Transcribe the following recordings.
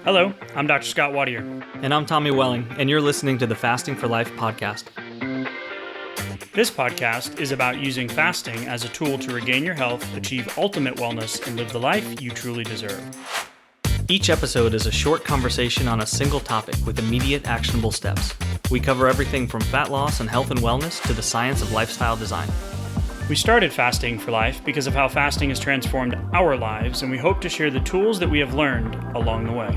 Hello, I'm Dr. Scott Wadier. And I'm Tommy Welling, and you're listening to the Fasting for Life podcast. This podcast is about using fasting as a tool to regain your health, achieve ultimate wellness, and live the life you truly deserve. Each episode is a short conversation on a single topic with immediate actionable steps. We cover everything from fat loss and health and wellness to the science of lifestyle design. We started Fasting for Life because of how fasting has transformed our lives, and we hope to share the tools that we have learned along the way.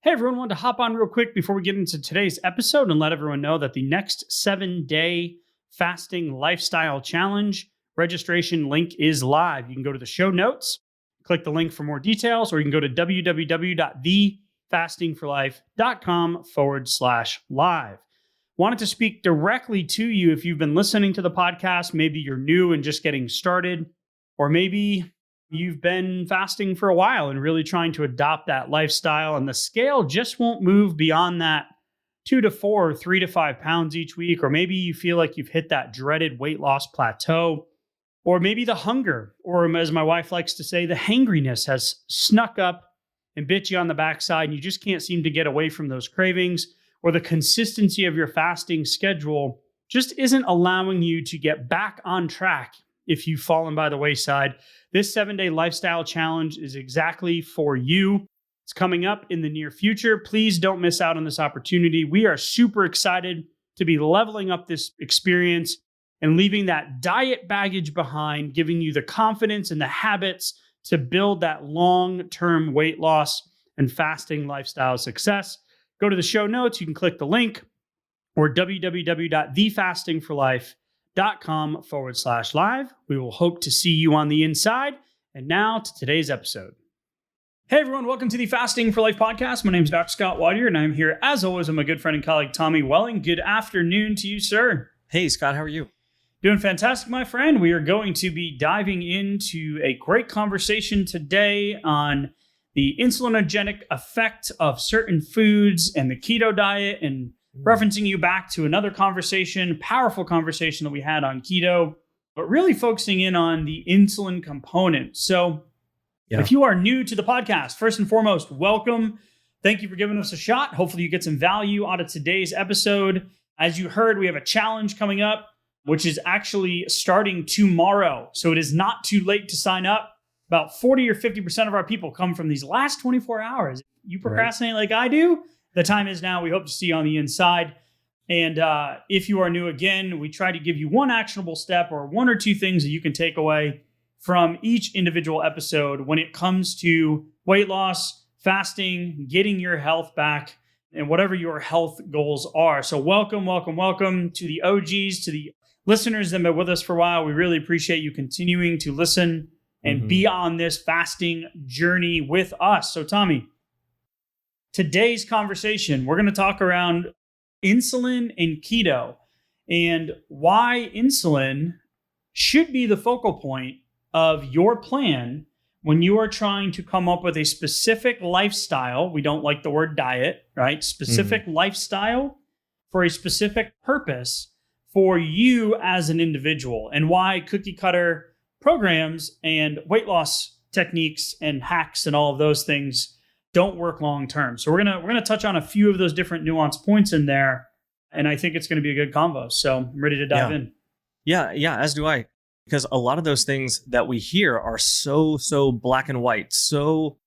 Hey everyone, wanted to hop on real quick before we get into today's episode and let everyone know that the next 7-day fasting lifestyle challenge registration link is live. You can go to the show notes, click the link for more details, or you can go to www.thefastingforlife.com/live. Wanted to speak directly to you if you've been listening to the podcast. Maybe you're new and just getting started, or maybe you've been fasting for a while and really trying to adopt that lifestyle, and the scale just won't move beyond that 2 to 4, 3 to 5 pounds each week. Or maybe you feel like you've hit that dreaded weight loss plateau, or maybe the hunger, or as my wife likes to say, the hangriness has snuck up and bit you on the backside, and you just can't seem to get away from those cravings, or the consistency of your fasting schedule just isn't allowing you to get back on track if you've fallen by the wayside. This 7-day lifestyle challenge is exactly for you. It's coming up in the near future. Please don't miss out on this opportunity. We are super excited to be leveling up this experience and leaving that diet baggage behind, giving you the confidence and the habits to build that long-term weight loss and fasting lifestyle success. Go to the show notes. You can click the link, or www.thefastingforlife.com/live. We will hope to see you on the inside. And now to today's episode. Hey everyone, welcome to the Fasting for Life podcast. My name is Dr. Scott Wadier, and I'm here as always with my good friend and colleague, Tommy Welling. Good afternoon to you, sir. Hey Scott, how are you? Doing fantastic, my friend. We are going to be diving into a great conversation today on the insulinogenic effect of certain foods and the keto diet, and referencing you back to another conversation, powerful conversation that we had on keto, but really focusing in on the insulin component. So if you are new to the podcast, first and foremost, welcome. Thank you for giving us a shot. Hopefully you get some value out of today's episode. As you heard, we have a challenge coming up, which is actually starting tomorrow. So it is not too late to sign up. About 40 or 50% of our people come from these last 24 hours. You procrastinate like I do, the time is now. We hope to see you on the inside. And if you are new again, we try to give you one actionable step or one or two things that you can take away from each individual episode when it comes to weight loss, fasting, getting your health back, and whatever your health goals are. So welcome to the OGs, to the listeners that have been with us for a while. We really appreciate you continuing to listen and be on this fasting journey with us. So Tommy, today's conversation, we're going to talk around insulin and keto and why insulin should be the focal point of your plan when you are trying to come up with a specific lifestyle. We don't like the word diet, right? Specific lifestyle for a specific purpose for you as an individual, and why cookie cutter programs and weight loss techniques and hacks and all of those things don't work long term. So we're gonna touch on a few of those different nuanced points in there, and I think it's going to be a good convo. So I'm ready to dive in. Yeah, as do I. Because a lot of those things that we hear are so black and white, so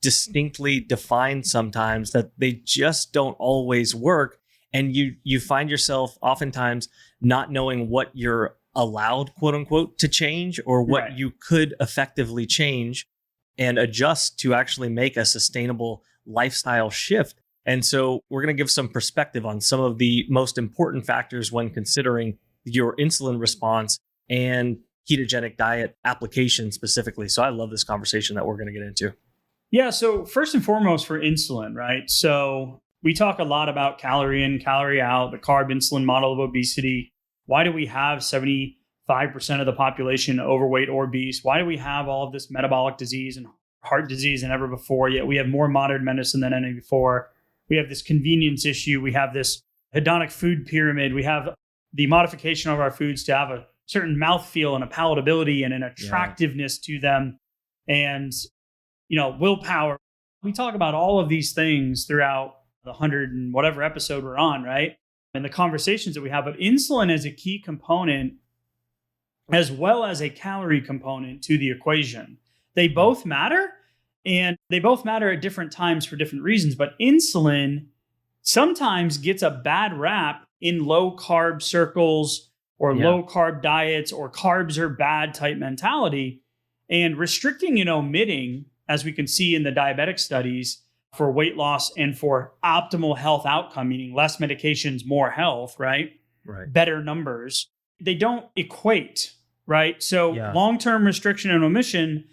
distinctly defined sometimes that they just don't always work. And you find yourself oftentimes not knowing what you're allowed, quote unquote, to change, or what you could effectively change and adjust to actually make a sustainable lifestyle shift. And so we're going to give some perspective on some of the most important factors when considering your insulin response and ketogenic diet application specifically. So I love this conversation that we're going to get into. Yeah. So first and foremost for insulin, right? So we talk a lot about calorie in, calorie out, the carb insulin model of obesity. Why do we have 75% of the population overweight or obese? Why do we have all of this metabolic disease and heart disease than ever before? Yet we have more modern medicine than any before. We have this convenience issue. We have this hedonic food pyramid. We have the modification of our foods to have a certain mouthfeel and a palatability and an attractiveness to them, and willpower. We talk about all of these things throughout the 100 and whatever episode we're on, right? And the conversations that we have. But insulin is a key component as well as a calorie component to the equation. They both matter, and they both matter at different times for different reasons. But insulin sometimes gets a bad rap in low carb circles or low carb diets or carbs are bad type mentality. And restricting and omitting, as we can see in the diabetic studies, for weight loss and for optimal health outcome, meaning less medications, more health, right? Better numbers. They don't equate, right? So long-term restriction and omission,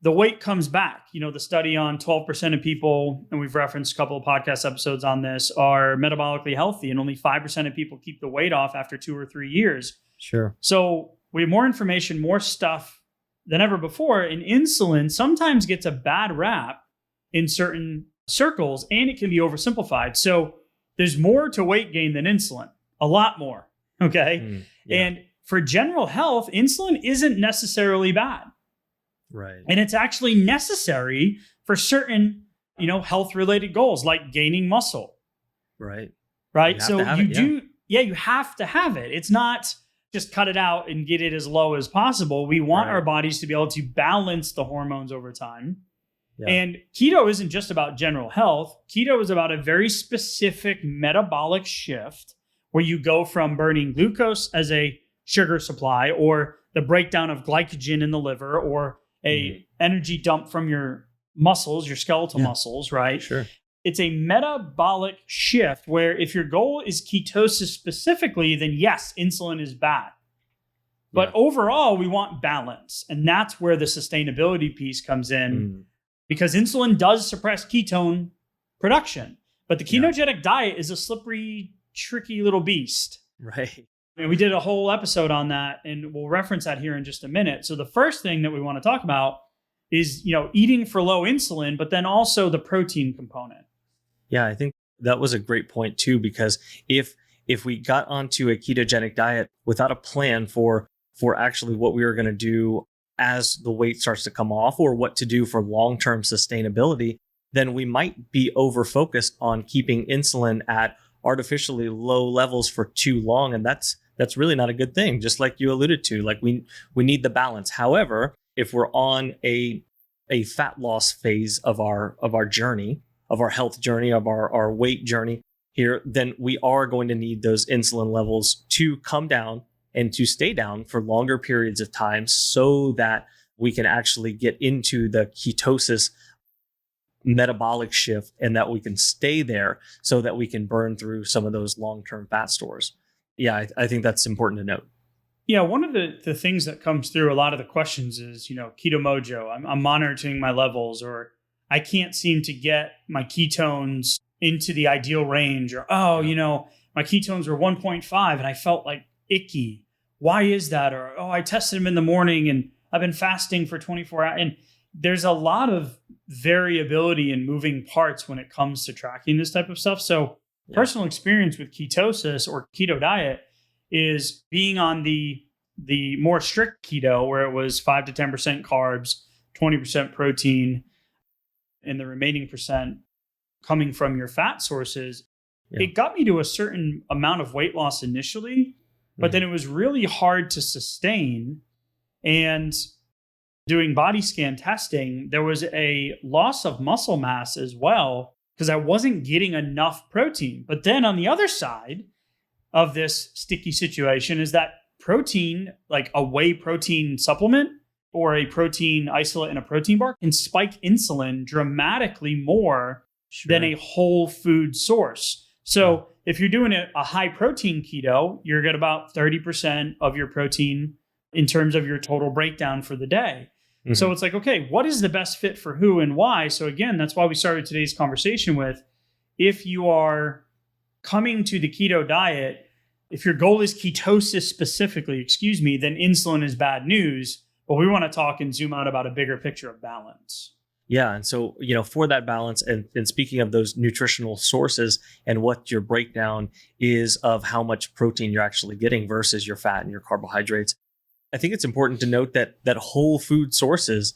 the weight comes back. The study on 12% of people, and we've referenced a couple of podcast episodes on this, are metabolically healthy, and only 5% of people keep the weight off after 2 or 3 years. Sure. So we have more information, more stuff than ever before, and insulin sometimes gets a bad rap in certain circles, and it can be oversimplified. So there's more to weight gain than insulin, a lot more. Okay. And for general health, insulin isn't necessarily bad. Right. And it's actually necessary for certain, health related goals like gaining muscle. Right. So you have to have it. It's not just cut it out and get it as low as possible. We want our bodies to be able to balance the hormones over time. Yeah. And keto isn't just about general health. Keto is about a very specific metabolic shift where you go from burning glucose as a sugar supply or the breakdown of glycogen in the liver or a energy dump from your muscles, your skeletal muscles, right? Sure. It's a metabolic shift where if your goal is ketosis specifically, then yes, insulin is bad. But overall, we want balance. And that's where the sustainability piece comes in because insulin does suppress ketone production. But the ketogenic diet is a slippery, tricky little beast. Right. And we did a whole episode on that, and we'll reference that here in just a minute. So the first thing that we want to talk about is, eating for low insulin, but then also the protein component. Yeah, I think that was a great point too, because if we got onto a ketogenic diet without a plan for actually what we were going to do as the weight starts to come off or what to do for long-term sustainability, then we might be over-focused on keeping insulin at artificially low levels for too long. And that's really not a good thing. Just like you alluded to, like we need the balance. However, if we're on a fat loss phase of our journey, of our health journey, of our weight journey here, then we are going to need those insulin levels to come down and to stay down for longer periods of time so that we can actually get into the ketosis metabolic shift and that we can stay there so that we can burn through some of those long-term fat stores. Yeah, I think that's important to note. Yeah, one of the things that comes through a lot of the questions is, keto mojo. I'm monitoring my levels, or I can't seem to get my ketones into the ideal range, or, my ketones were 1.5 and I felt like icky. Why is that? Or, I tested them in the morning and I've been fasting for 24 hours. And there's a lot of variability and moving parts when it comes to tracking this type of stuff. So personal experience with ketosis or keto diet is being on the more strict keto, where it was 5 to 10% carbs, 20% protein, and the remaining percent coming from your fat sources. It got me to a certain amount of weight loss initially, but then it was really hard to sustain. And doing body scan testing, there was a loss of muscle mass as well because I wasn't getting enough protein. But then on the other side of this sticky situation is that protein, like a whey protein supplement or a protein isolate in a protein bar, can spike insulin dramatically more than a whole food source. So if you're doing a high protein keto, you're at about 30% of your protein in terms of your total breakdown for the day. So it's like, okay, what is the best fit for who and why? So again, that's why we started today's conversation with, if you are coming to the keto diet, if your goal is ketosis specifically, then insulin is bad news. But we want to talk and zoom out about a bigger picture of balance. Yeah. And so, for that balance, and speaking of those nutritional sources and what your breakdown is of how much protein you're actually getting versus your fat and your carbohydrates, I think it's important to note that whole food sources,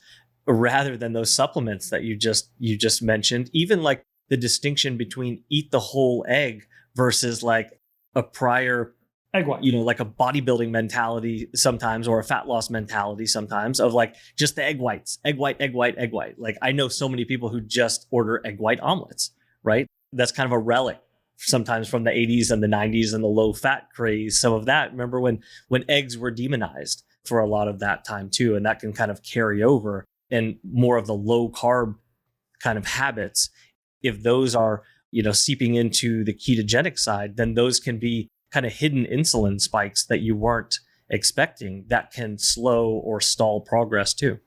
rather than those supplements that you just mentioned, even like the distinction between eat the whole egg versus like a prior Egg white. like a bodybuilding mentality sometimes, or a fat loss mentality sometimes, of like just the egg whites, egg white, egg white, egg white. Like I know so many people who just order egg white omelets, right? That's kind of a relic sometimes from the 80s and the 90s and the low fat craze. Some of that, remember when eggs were demonized for a lot of that time too, and that can kind of carry over, and more of the low carb kind of habits. If those are, seeping into the ketogenic side, then those can be kind of hidden insulin spikes that you weren't expecting that can slow or stall progress too.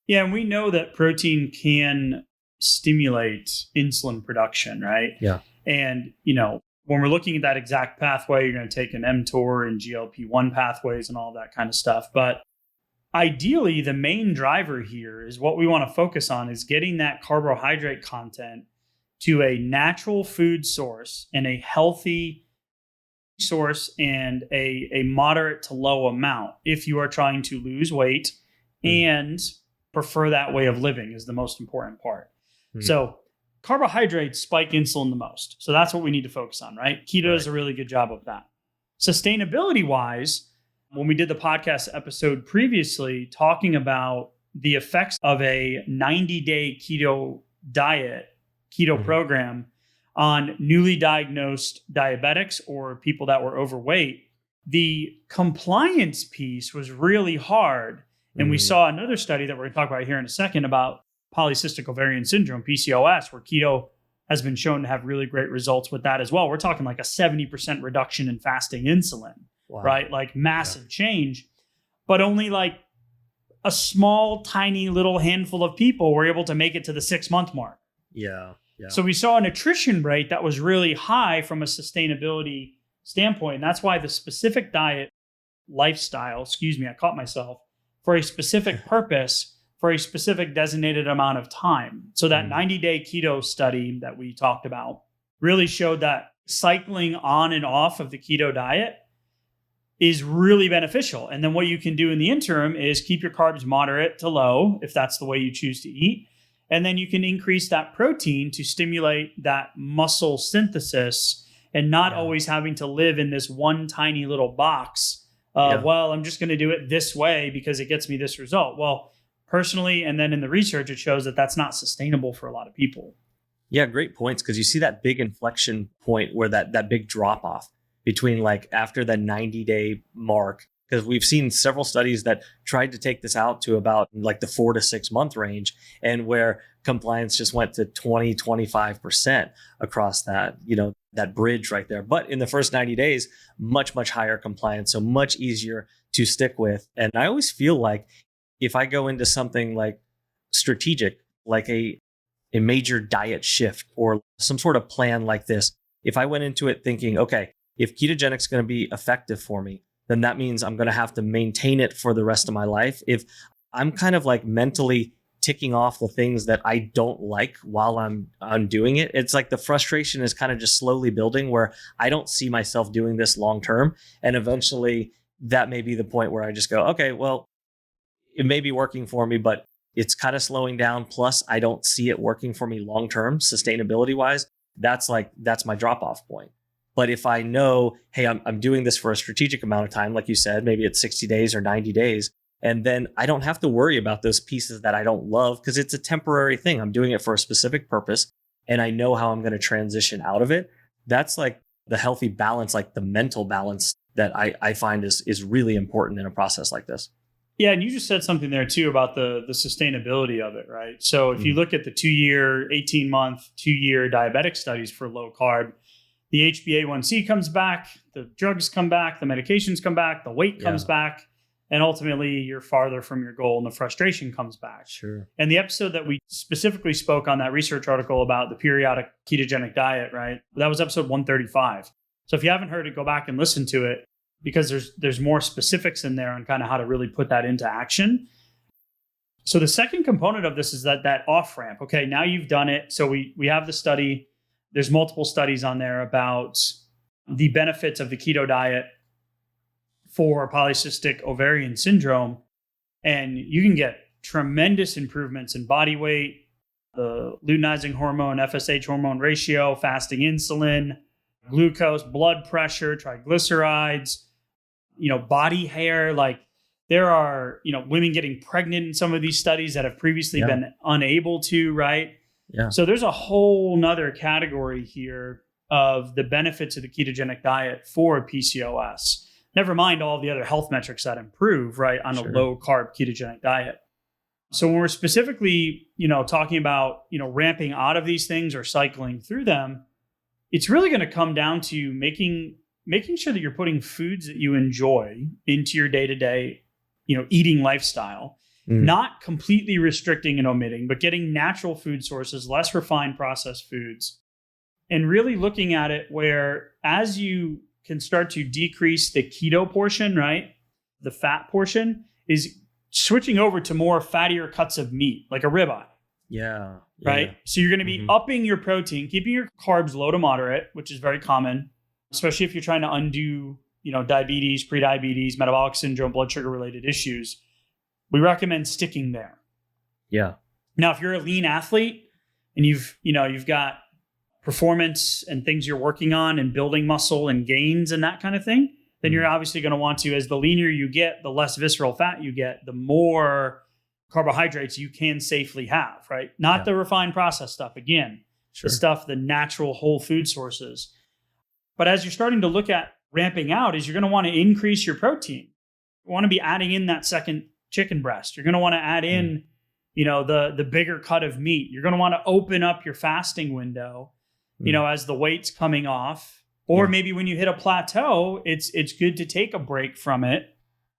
Yeah, and we know that protein can stimulate insulin production, right? Yeah. And, when we're looking at that exact pathway, you're going to take an mTOR and GLP-1 pathways and all that kind of stuff. But ideally, the main driver here is what we want to focus on is getting that carbohydrate content to a natural food source and a healthy source, and a moderate to low amount if you are trying to lose weight and prefer that way of living is the most important part. So carbohydrates spike insulin the most. So that's what we need to focus on, right? Keto does a really good job of that. Sustainability wise, when we did the podcast episode previously talking about the effects of a 90-day keto diet, keto program on newly diagnosed diabetics or people that were overweight, the compliance piece was really hard. And we saw another study that we're going to talk about here in a second about polycystic ovarian syndrome, PCOS, where keto has been shown to have really great results with that as well. We're talking like a 70% reduction in fasting insulin, right? Like massive change, but only like a small, tiny little handful of people were able to make it to the 6-month mark. Yeah. So we saw an attrition rate that was really high from a sustainability standpoint. And that's why the specific diet lifestyle, I caught myself, for a specific purpose, for a specific designated amount of time. So that 90-day keto study that we talked about really showed that cycling on and off of the keto diet is really beneficial. And then what you can do in the interim is keep your carbs moderate to low, if that's the way you choose to eat. And then you can increase that protein to stimulate that muscle synthesis and not always having to live in this one tiny little box of, well, I'm just going to do it this way because it gets me this result. Well, personally, and then in the research, it shows that that's not sustainable for a lot of people. Yeah, great points. Because you see that big inflection point where that big drop off between like after the 90-day mark, because we've seen several studies that tried to take this out to about like the 4 to 6 month range, and where compliance just went to 20-25% across that, that bridge right there. But in the first 90 days, much, much higher compliance. So much easier to stick with. And I always feel like if I go into something like strategic, like a major diet shift or some sort of plan like this, if I went into it thinking, okay, if ketogenic is going to be effective for me, then that means I'm going to have to maintain it for the rest of my life. If I'm kind of like mentally ticking off the things that I don't like while I'm doing it, it's like the frustration is kind of just slowly building where I don't see myself doing this long term. And eventually that may be the point where I just go, okay, well, it may be working for me, but it's kind of slowing down. Plus, I don't see it working for me long term, sustainability wise. That's my drop off point. But if I know, hey, I'm doing this for a strategic amount of time, like you said, maybe it's 60 days or 90 days, and then I don't have to worry about those pieces that I don't love because it's a temporary thing. I'm doing it for a specific purpose, and I know how I'm going to transition out of it. That's like the healthy balance, like the mental balance that I find is really important in a process like this. Yeah, and you just said something there too about the sustainability of it, right? So if you look at the 2-year, 18-month, 2-year diabetic studies for low carb, the HbA1c comes back, the drugs come back, the medications come back, the weight comes back, and ultimately you're farther from your goal and the frustration comes back. Sure. And the episode that we specifically spoke on that research article about the periodic ketogenic diet, right? That was episode 135. So if you haven't heard it, go back and listen to it because there's more specifics in there on kind of how to really put that into action. So the second component of this is that off ramp. Okay, now you've done it. So we have the study. There's multiple studies on there about the benefits of the keto diet for polycystic ovarian syndrome. And you can get tremendous improvements in body weight, the luteinizing hormone, FSH hormone ratio, fasting insulin, glucose, blood pressure, triglycerides, body hair. Like there are, women getting pregnant in some of these studies that have previously been unable to, right? Yeah. So there's a whole nother category here of the benefits of the ketogenic diet for PCOS. Never mind all the other health metrics that improve, right, on a low carb ketogenic diet. So when we're specifically, talking about, ramping out of these things or cycling through them, it's really going to come down to making sure that you're putting foods that you enjoy into your day-to-day, eating lifestyle, not completely restricting and omitting, but getting natural food sources, less refined processed foods, and really looking at it where as you can start to decrease the keto portion, right? The fat portion is switching over to more fattier cuts of meat, like a ribeye. Yeah. Right. So you're going to be upping your protein, keeping your carbs low to moderate, which is very common, especially if you're trying to undo, diabetes, prediabetes, metabolic syndrome, blood sugar related issues. We recommend sticking there. Yeah. Now, if you're a lean athlete and you've got performance and things you're working on and building muscle and gains and that kind of thing, then you're obviously going to want to, as the leaner you get, the less visceral fat you get, the more carbohydrates you can safely have, right? Not the refined processed stuff. Again, the stuff, the natural whole food sources. But as you're starting to look at ramping out, is you're going to want to increase your protein. You want to be adding in that second chicken breast. You're going to want to add in, the bigger cut of meat. You're going to want to open up your fasting window, as the weight's coming off. Or maybe when you hit a plateau, it's good to take a break from it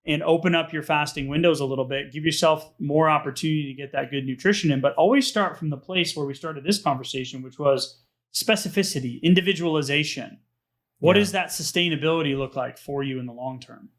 and open up your fasting windows a little bit. Give yourself more opportunity to get that good nutrition in. But always start from the place where we started this conversation, which was specificity, individualization. What does that sustainability look like for you in the long term?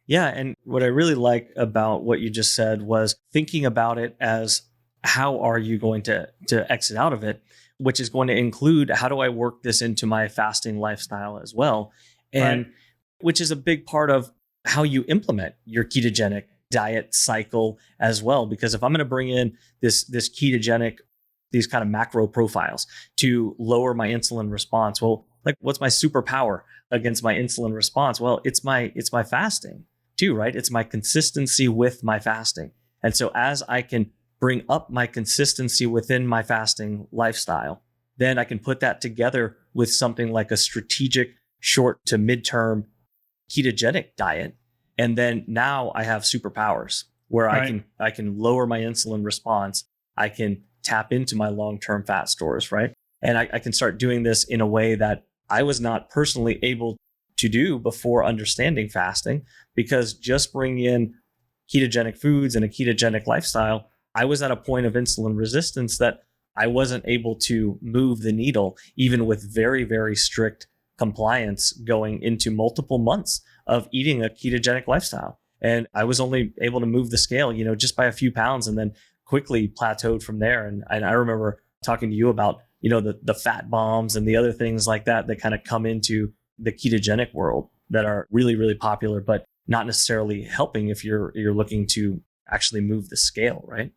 Yeah. And what I really like about what you just said was thinking about it as how are you going to exit out of it, which is going to include how do I work this into my fasting lifestyle as well. And which is a big part of how you implement your ketogenic diet cycle as well. Because if I'm going to bring in this ketogenic, these kind of macro profiles to lower my insulin response, well, like what's my superpower against my insulin response? Well, it's my fasting too, right? It's my consistency with my fasting. And so as I can bring up my consistency within my fasting lifestyle, then I can put that together with something like a strategic short to midterm ketogenic diet. And then now I have superpowers where I can lower my insulin response. I can tap into my long-term fat stores, right? And I can start doing this in a way that I was not personally able to do before understanding fasting, because just bringing in ketogenic foods and a ketogenic lifestyle, I was at a point of insulin resistance that I wasn't able to move the needle, even with very, very strict compliance going into multiple months of eating a ketogenic lifestyle. And I was only able to move the scale, just by a few pounds, and then quickly plateaued from there. And I remember talking to you about, the fat bombs and the other things like that kind of come into the ketogenic world that are really, really popular, but not necessarily helping if you're looking to actually move the scale, right?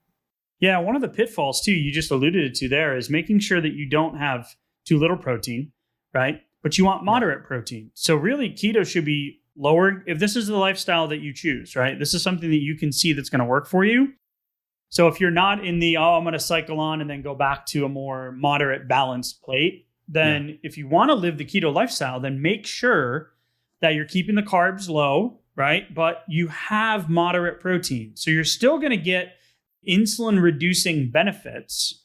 Yeah, one of the pitfalls too, you just alluded to there, is making sure that you don't have too little protein, right? But you want moderate protein. So really keto should be lower if this is the lifestyle that you choose, right? This is something that you can see that's going to work for you. So if you're not in the, I'm going to cycle on and then go back to a more moderate balanced plate, then if you want to live the keto lifestyle, then make sure that you're keeping the carbs low, right? But you have moderate protein. So you're still going to get insulin reducing benefits,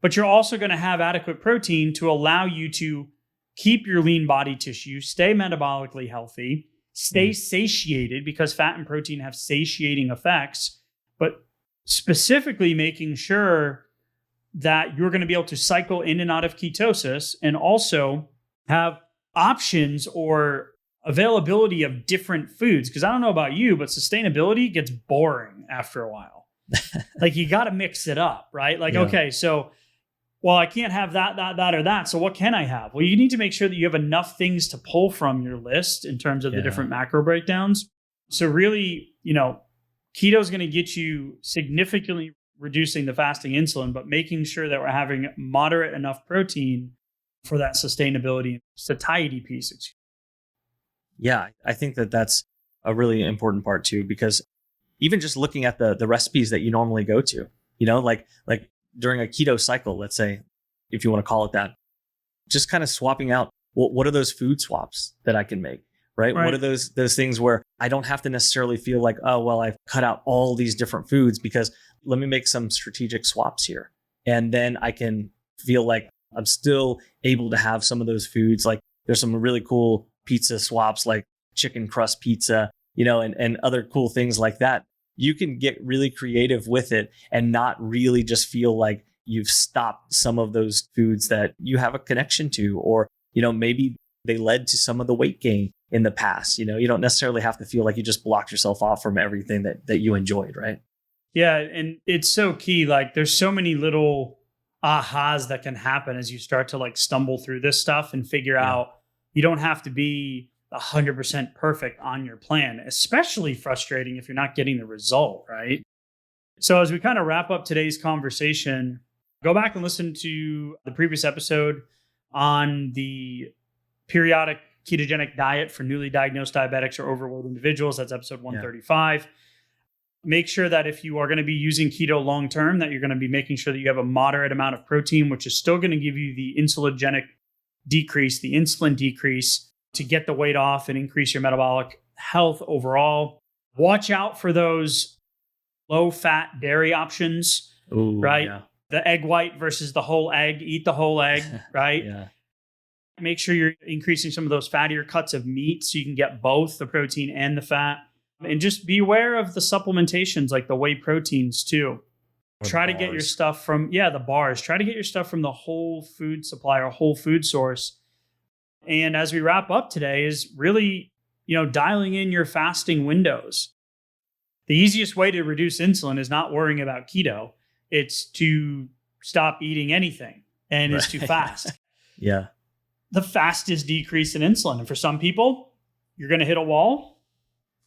but you're also going to have adequate protein to allow you to keep your lean body tissue, stay metabolically healthy, stay satiated, because fat and protein have satiating effects, but specifically making sure that you're going to be able to cycle in and out of ketosis and also have options or availability of different foods. Because I don't know about you, but sustainability gets boring after a while. Like you got to mix it up, right? Like, Yeah. okay, so, well, I can't have that, or that. So what can I have? Well, you need to make sure that you have enough things to pull from your list in terms of the different macro breakdowns. So really, keto is going to get you significantly reducing the fasting insulin, but making sure that we're having moderate enough protein for that sustainability and satiety piece. Yeah, I think that that's a really important part too, because even just looking at the recipes that you normally go to, like during a keto cycle, let's say, if you want to call it that, just kind of swapping out, what are those food swaps that I can make, right? What are those things where I don't have to necessarily feel like, oh, well, I've cut out all these different foods, because let me make some strategic swaps here. And then I can feel like I'm still able to have some of those foods. Like there's some really cool pizza swaps, like chicken crust pizza, and other cool things like that. You can get really creative with it and not really just feel like you've stopped some of those foods that you have a connection to, or, maybe they led to some of the weight gain in the past. You don't necessarily have to feel like you just blocked yourself off from everything that you enjoyed, right? Yeah. And it's so key. Like there's so many little ahas that can happen as you start to like stumble through this stuff and figure out you don't have to be 100% perfect on your plan, especially frustrating if you're not getting the result, right? So as we kind of wrap up today's conversation, go back and listen to the previous episode on the periodic ketogenic diet for newly diagnosed diabetics or overweight individuals. That's episode 135. Yeah. Make sure that if you are going to be using keto long-term, that you're going to be making sure that you have a moderate amount of protein, which is still going to give you the insulinogenic decrease, the insulin decrease, to get the weight off and increase your metabolic health overall. Watch out for those low-fat dairy options, right? Yeah. The egg white versus the whole egg. Eat the whole egg, right? Yeah. Make sure you're increasing some of those fattier cuts of meat so you can get both the protein and the fat. And just be aware of the supplementations like the whey proteins too. Try to get your stuff from, the bars. Try to get your stuff from the whole food supply or whole food source. And as we wrap up today is really, dialing in your fasting windows. The easiest way to reduce insulin is not worrying about keto. It's to stop eating anything and it's to fast. Yeah. The fastest decrease in insulin. And for some people, you're going to hit a wall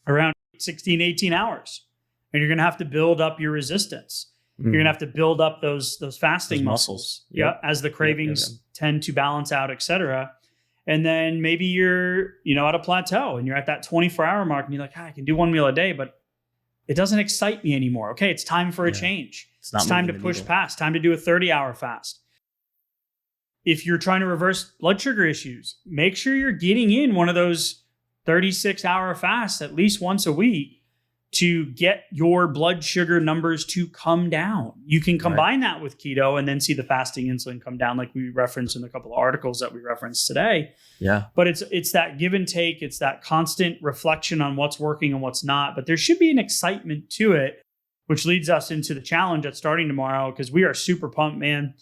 around 16, 18 hours. And you're going to have to build up your resistance. You're going to have to build up those fasting muscles. Yep. As the cravings tend to balance out, et cetera. And then maybe you're, at a plateau and you're at that 24-hour mark and you're like, I can do one meal a day, but it doesn't excite me anymore. Okay, it's time for a change. It's time to push past, time to do a 30-hour fast. If you're trying to reverse blood sugar issues, make sure you're getting in one of those 36-hour fasts at least once a week to get your blood sugar numbers to come down. You can combine that with keto and then see the fasting insulin come down like we referenced in a couple of articles that we referenced today. Yeah. But it's that give and take. It's that constant reflection on what's working and what's not. But there should be an excitement to it, which leads us into the challenge that's starting tomorrow because we are super pumped, man.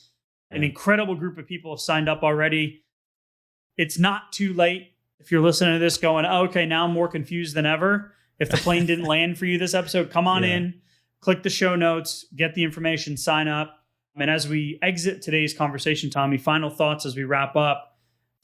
An incredible group of people have signed up already. It's not too late if you're listening to this going, oh, okay, now I'm more confused than ever. If the plane didn't land for you this episode, come on in, click the show notes, get the information, sign up. And as we exit today's conversation, Tommy, final thoughts as we wrap up.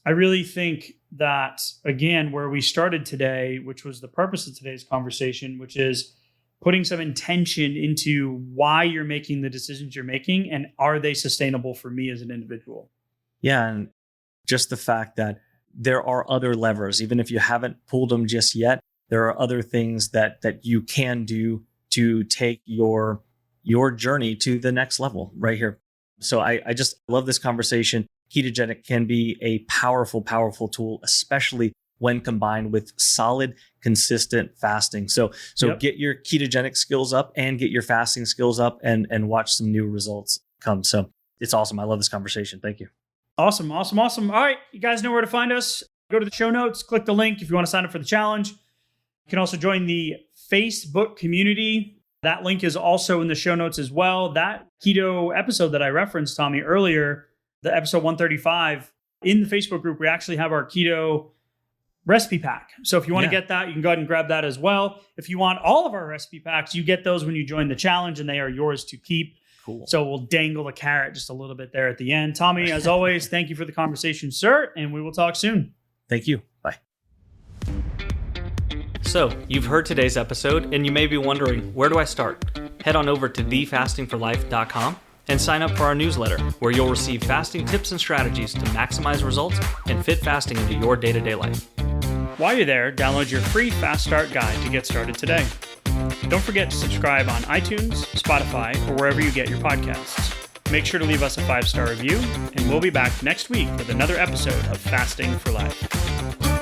I really think that, again, where we started today, which was the purpose of today's conversation, which is putting some intention into why you're making the decisions you're making and are they sustainable for me as an individual? Yeah, and just the fact that there are other levers, even if you haven't pulled them just yet, there are other things that you can do to take your journey to the next level right here. So I just love this conversation. Ketogenic can be a powerful, powerful tool, especially when combined with solid, consistent fasting. So get your ketogenic skills up and get your fasting skills up and watch some new results come. So it's awesome. I love this conversation. Thank you. Awesome. All right. You guys know where to find us. Go to the show notes, click the link if you want to sign up for the challenge. You can also join the Facebook community. That link is also in the show notes as well. That keto episode that I referenced, Tommy, earlier, the episode 135, in the Facebook group, we actually have our keto recipe pack. So if you want to Yeah. get that, you can go ahead and grab that as well. If you want all of our recipe packs, you get those when you join the challenge, and they are yours to keep. Cool. So we'll dangle the carrot just a little bit there at the end. Tommy, as always, thank you for the conversation, sir, and we will talk soon. Thank you. Bye. So, you've heard today's episode, and you may be wondering, where do I start? Head on over to thefastingforlife.com and sign up for our newsletter, where you'll receive fasting tips and strategies to maximize results and fit fasting into your day-to-day life. While you're there, download your free Fast Start guide to get started today. Don't forget to subscribe on iTunes, Spotify, or wherever you get your podcasts. Make sure to leave us a 5-star review, and we'll be back next week with another episode of Fasting for Life.